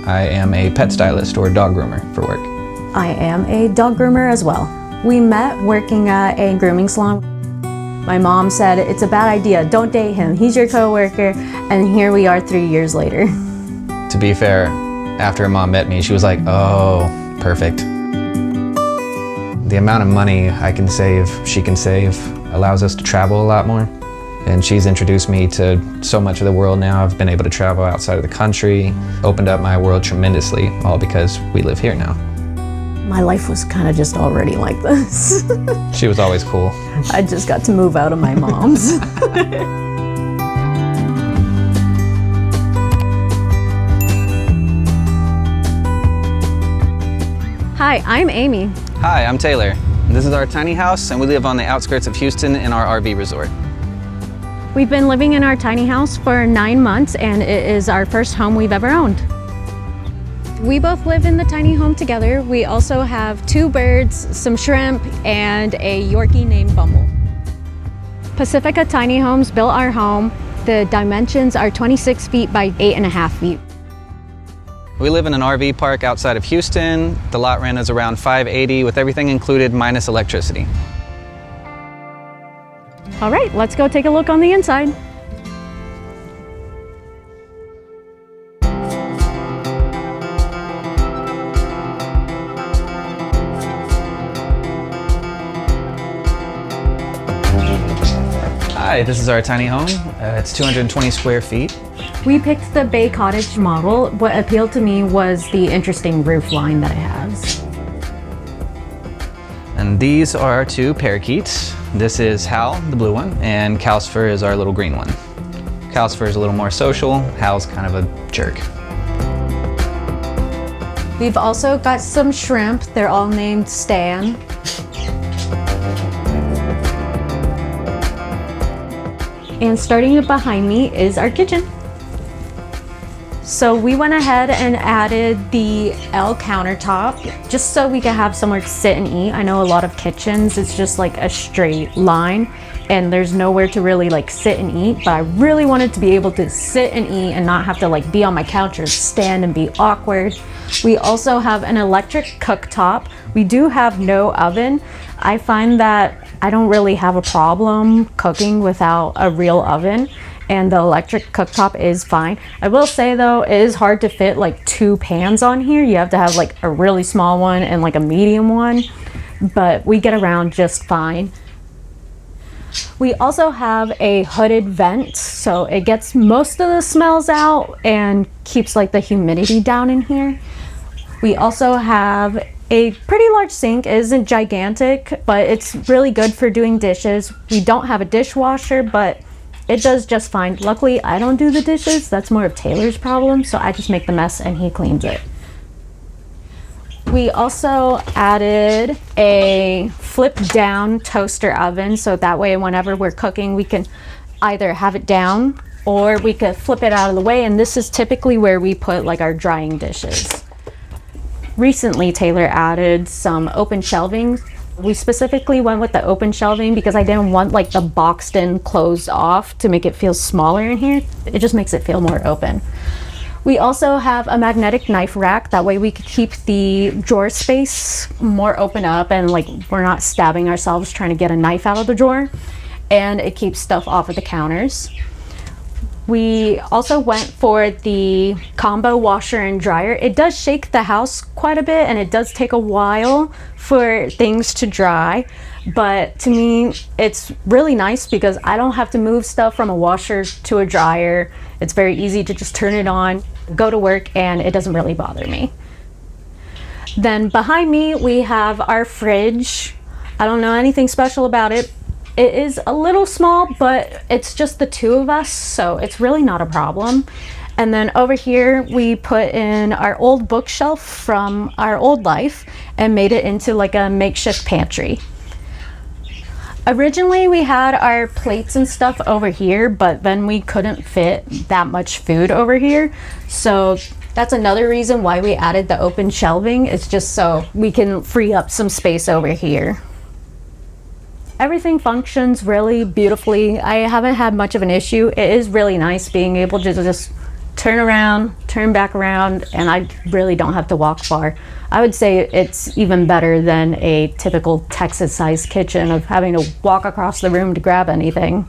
I am a pet stylist or dog groomer for work. I am a dog groomer as well. We met working at a grooming salon. My mom said, it's a bad idea, don't date him, he's your coworker, and here we are 3 years later. To be fair, after Mom met me, she was like, oh, perfect. The amount of money I can save, she can save, allows us to travel a lot more. And she's introduced me to so much of the world now. I've been able to travel outside of the country, opened up my world tremendously, all because we live here now. My life was kind of just already like this. She was always cool. I just got to move out of my mom's. Hi, I'm Amy. Hi, I'm Taylor. This is our tiny house, and we live on the outskirts of Houston in our RV resort. We've been living in our tiny house for 9 months, and it is our first home we've ever owned. We both live in the tiny home together. We also have 2 birds, some shrimp, and a Yorkie named Bumble. Pacifica Tiny Homes built our home. The dimensions are 26 feet by 8.5 feet. We live in an RV park outside of Houston. The lot rent is around $580 with everything included minus electricity. All right, let's go take a look on the inside. Hi, this is our tiny home. It's 220 square feet. We picked the Bay Cottage model. What appealed to me was the interesting roof line that it has. And these are our 2 parakeets. This is Hal, the blue one, and Calcifer is our little green one. Calcifer is a little more social. Hal's kind of a jerk. We've also got some shrimp. They're all named Stan. And starting behind me is our kitchen. So we went ahead and added the L countertop just so we could have somewhere to sit and eat. I know a lot of kitchens, it's just like a straight line and there's nowhere to really like sit and eat, but I really wanted to be able to sit and eat and not have to like be on my couch or stand and be awkward. We also have an electric cooktop. We do have no oven. I find that I don't really have a problem cooking without a real oven, and the electric cooktop is fine. I will say though, it is hard to fit like 2 pans on here. You have to have like a really small one and like a medium one, but we get around just fine. We also have a hooded vent, so it gets most of the smells out and keeps like the humidity down in here. We also have a pretty large sink. It isn't gigantic, but it's really good for doing dishes. We don't have a dishwasher, but it does just fine. Luckily, I don't do the dishes. That's more of Taylor's problem, so I just make the mess and he cleans it. We also added a flip down toaster oven, so that way whenever we're cooking, we can either have it down or we could flip it out of the way, and this is typically where we put like our drying dishes. Recently, Taylor added some open shelving. We specifically went with the open shelving because I didn't want like the boxed in closed off to make it feel smaller in here. It just makes it feel more open. We also have a magnetic knife rack. That way we could keep the drawer space more open up and like we're not stabbing ourselves trying to get a knife out of the drawer. And it keeps stuff off of the counters. We also went for the combo washer and dryer. It does shake the house quite a bit and it does take a while for things to dry, but to me it's really nice because I don't have to move stuff from a washer to a dryer. It's very easy to just turn it on, go to work, and it doesn't really bother me. Then behind me we have our fridge. I don't know anything special about it. It is a little small, but it's just the 2 of us, so it's really not a problem. And then over here, we put in our old bookshelf from our old life and made it into like a makeshift pantry. Originally, we had our plates and stuff over here, but then we couldn't fit that much food over here. So that's another reason why we added the open shelving. It's just so we can free up some space over here. Everything functions really beautifully. I haven't had much of an issue. It is really nice being able to just turn around, turn back around, and I really don't have to walk far. I would say it's even better than a typical Texas-sized kitchen of having to walk across the room to grab anything.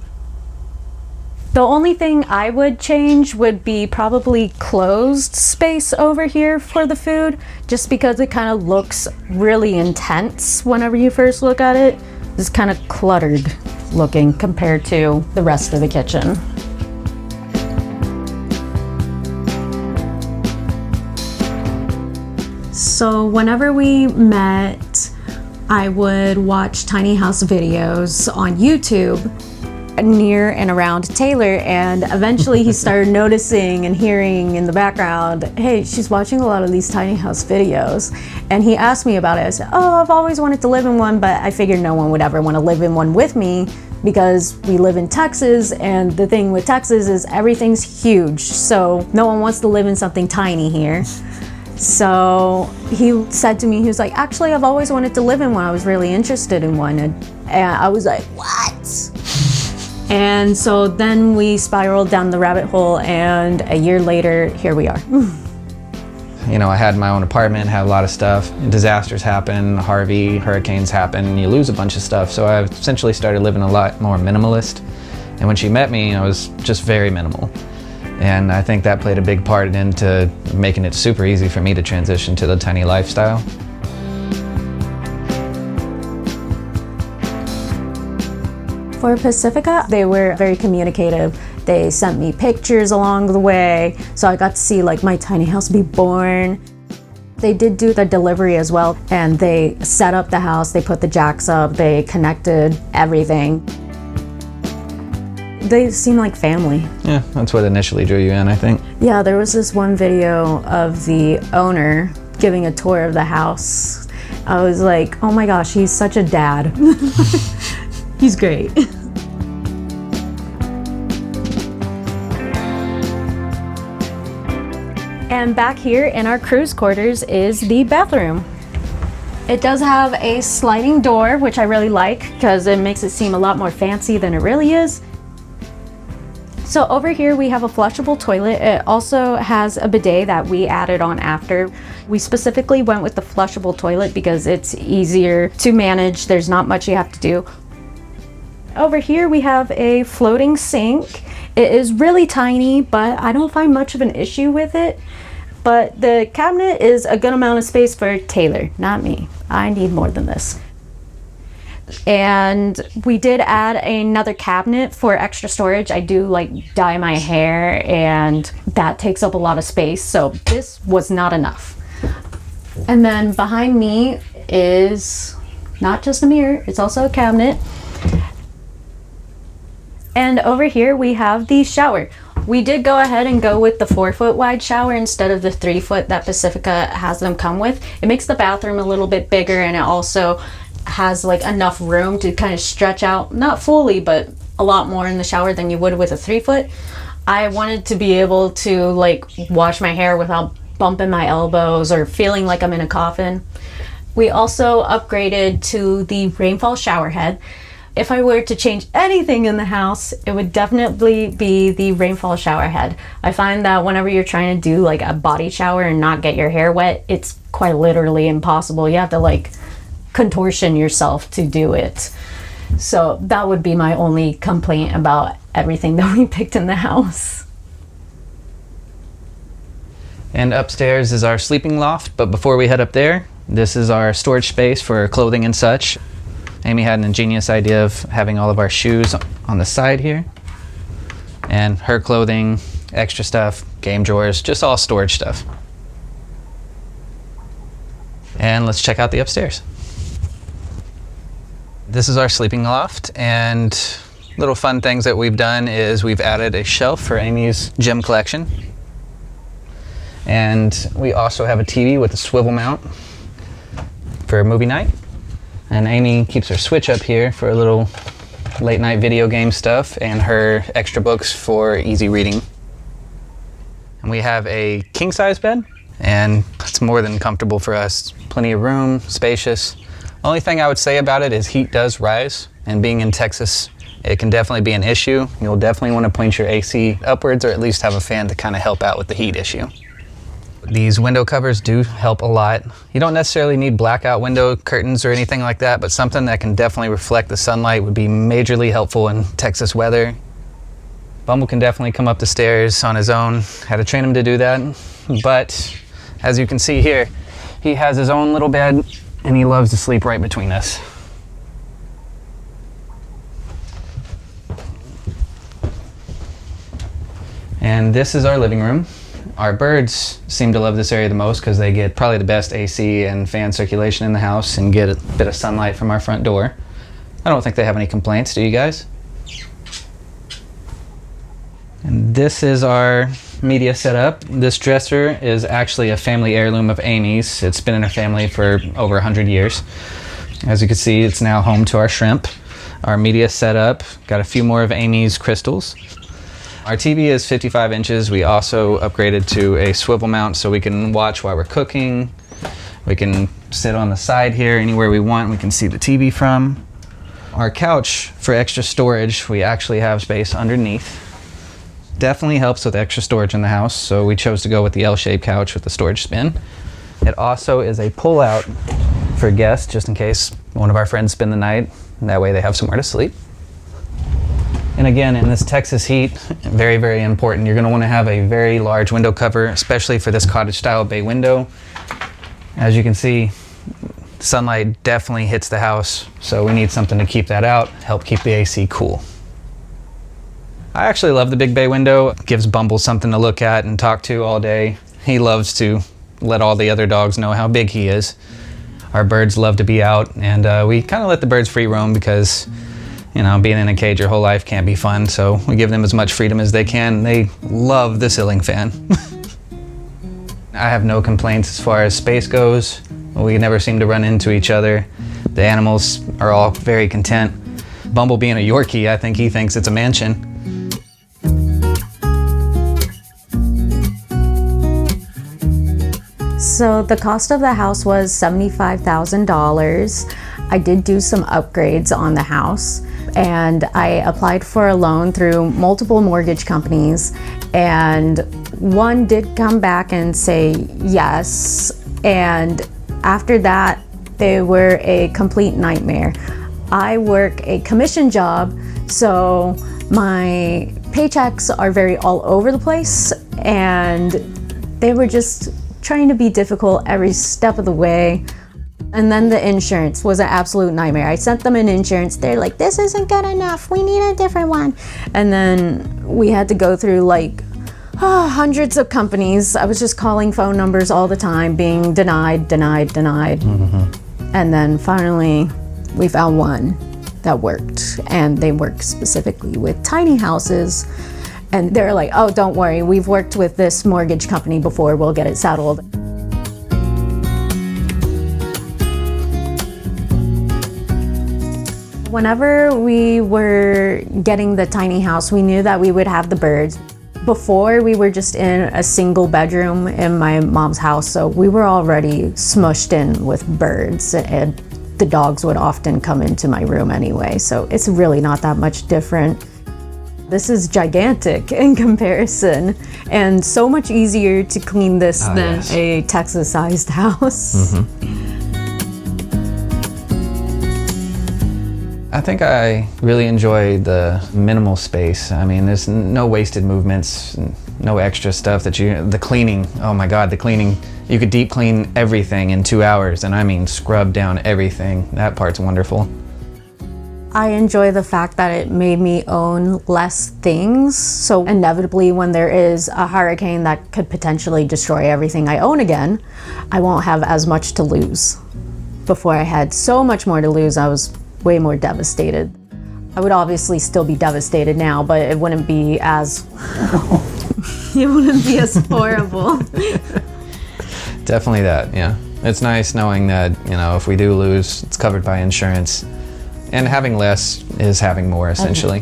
The only thing I would change would be probably closed space over here for the food, just because it kind of looks really intense whenever you first look at it. It's kind of cluttered looking compared to the rest of the kitchen. So whenever we met, I would watch tiny house videos on YouTube near and around Taylor, and eventually he started noticing and hearing in the background, hey, she's watching a lot of these tiny house videos, and he asked me about it. I said, oh, I've always wanted to live in one, but I figured no one would ever want to live in one with me because we live in Texas, and the thing with Texas is everything's huge, so no one wants to live in something tiny here. So he said to me, he was like, actually, I've always wanted to live in one. I was really interested in one. And I was like, what? And so then we spiraled down the rabbit hole, and a year later, here we are. You know, I had my own apartment, had a lot of stuff. Disasters happen, Harvey, hurricanes happen, you lose a bunch of stuff. So I essentially started living a lot more minimalist. And when she met me, I was just very minimal. And I think that played a big part into making it super easy for me to transition to the tiny lifestyle. For Pacifica, they were very communicative. They sent me pictures along the way, so I got to see like my tiny house be born. They did do the delivery as well, and they set up the house, they put the jacks up, they connected everything. They seem like family. Yeah, that's what initially drew you in, I think. Yeah, there was this one video of the owner giving a tour of the house. I was like, oh my gosh, he's such a dad. He's great. And back here in our cruise quarters is the bathroom. It does have a sliding door, which I really like because it makes it seem a lot more fancy than it really is. So over here we have a flushable toilet. It also has a bidet that we added on after. We specifically went with the flushable toilet because it's easier to manage. There's not much you have to do. Over here we have a floating sink. It is really tiny, but I don't find much of an issue with it. But the cabinet is a good amount of space for Taylor, not me. I need more than this. And we did add another cabinet for extra storage. I do like dye my hair, and that takes up a lot of space, so this was not enough. And then behind me is not just a mirror, it's also a cabinet. And over here we have the shower. We did go ahead and go with the 4-foot wide shower instead of the 3-foot that Pacifica has them come with. It makes the bathroom a little bit bigger, and it also has like enough room to kind of stretch out, not fully, but a lot more in the shower than you would with a 3-foot. I wanted to be able to like wash my hair without bumping my elbows or feeling like I'm in a coffin. We also upgraded to the rainfall shower head. If I were to change anything in the house, it would definitely be the rainfall shower head. I find that whenever you're trying to do like a body shower and not get your hair wet, it's quite literally impossible. You have to like contortion yourself to do it. So that would be my only complaint about everything that we picked in the house. And upstairs is our sleeping loft, but before we head up there, this is our storage space for clothing and such. Amy had an ingenious idea of having all of our shoes on the side here, and her clothing, extra stuff, game drawers, just all storage stuff. And let's check out the upstairs. This is our sleeping loft, and little fun things that we've done is we've added a shelf for Amy's gym collection. And we also have a TV with a swivel mount for movie night. And Amy keeps her Switch up here for a little late night video game stuff, and her extra books for easy reading. And we have a king size bed, and it's more than comfortable for us. Plenty of room, spacious. Only thing I would say about it is heat does rise, and being in Texas, it can definitely be an issue. You'll definitely want to point your AC upwards, or at least have a fan to kind of help out with the heat issue. These window covers do help a lot. You don't necessarily need blackout window curtains or anything like that, but something that can definitely reflect the sunlight would be majorly helpful in Texas weather. Bumble can definitely come up the stairs on his own. Had to train him to do that, but as you can see here, he has his own little bed and he loves to sleep right between us. And this is our living room. Our birds seem to love this area the most because they get probably the best AC and fan circulation in the house and get a bit of sunlight from our front door. I don't think they have any complaints, do you guys? And this is our media setup. This dresser is actually a family heirloom of Amy's. It's been in our family for over 100 years. As you can see, it's now home to our shrimp. Our media setup, got a few more of Amy's crystals. Our TV is 55 inches. We also upgraded to a swivel mount so we can watch while we're cooking. We can sit on the side here anywhere we want. We can see the TV from. Our couch, for extra storage, we actually have space underneath. Definitely helps with extra storage in the house, so we chose to go with the L-shaped couch with the storage spin. It also is a pull-out for guests, just in case one of our friends spend the night. That way they have somewhere to sleep. And again, in this Texas heat, very, very important. You're going to want to have a very large window cover, especially for this cottage-style bay window. As you can see, sunlight definitely hits the house, so we need something to keep that out, help keep the AC cool. I actually love the big bay window. It gives Bumble something to look at and talk to all day. He loves to let all the other dogs know how big he is. Our birds love to be out, and we kind of let the birds free roam because, you know, being in a cage your whole life can't be fun, so we give them as much freedom as they can. They love the ceiling fan. I have no complaints as far as space goes. We never seem to run into each other. The animals are all very content. Bumble being a Yorkie, I think he thinks it's a mansion. So the cost of the house was $75,000. I did do some upgrades on the house, and I applied for a loan through multiple mortgage companies, and one did come back and say yes, and after that they were a complete nightmare. I work a commission job, so my paychecks are very all over the place, and they were just trying to be difficult every step of the way. And then the insurance was an absolute nightmare. I sent them an insurance. They're like, this isn't good enough. We need a different one. And then we had to go through like hundreds of companies. I was just calling phone numbers all the time, being denied. Mm-hmm. And then finally we found one that worked, and they work specifically with tiny houses. And they're like, oh, don't worry, we've worked with this mortgage company before, we'll get it settled. Whenever we were getting the tiny house, we knew that we would have the birds. Before, we were just in a single bedroom in my mom's house, so we were already smushed in with birds, and the dogs would often come into my room anyway, so it's really not that much different. This is gigantic in comparison, and so much easier to clean this than a Texas-sized house. Mm-hmm. I think I really enjoy the minimal space. I mean, there's no wasted movements, no extra stuff the cleaning, oh my God, the cleaning. You could deep clean everything in 2 hours, and I mean scrub down everything. That part's wonderful. I enjoy the fact that it made me own less things, so inevitably when there is a hurricane that could potentially destroy everything I own again, I won't have as much to lose. Before I had so much more to lose, I was way more devastated. I would obviously still be devastated now, but it wouldn't be as it wouldn't be as horrible. Definitely that, yeah. It's nice knowing that, you know, if we do lose, it's covered by insurance. And having less is having more, essentially.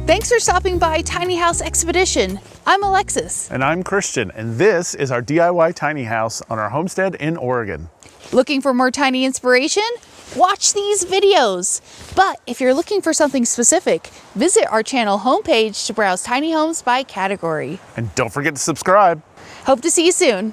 Thanks for stopping by Tiny House Expedition. I'm Alexis. And I'm Christian, and this is our DIY tiny house on our homestead in Oregon. Looking for more tiny inspiration? Watch these videos. But if you're looking for something specific, visit our channel homepage to browse tiny homes by category. And don't forget to subscribe. Hope to see you soon.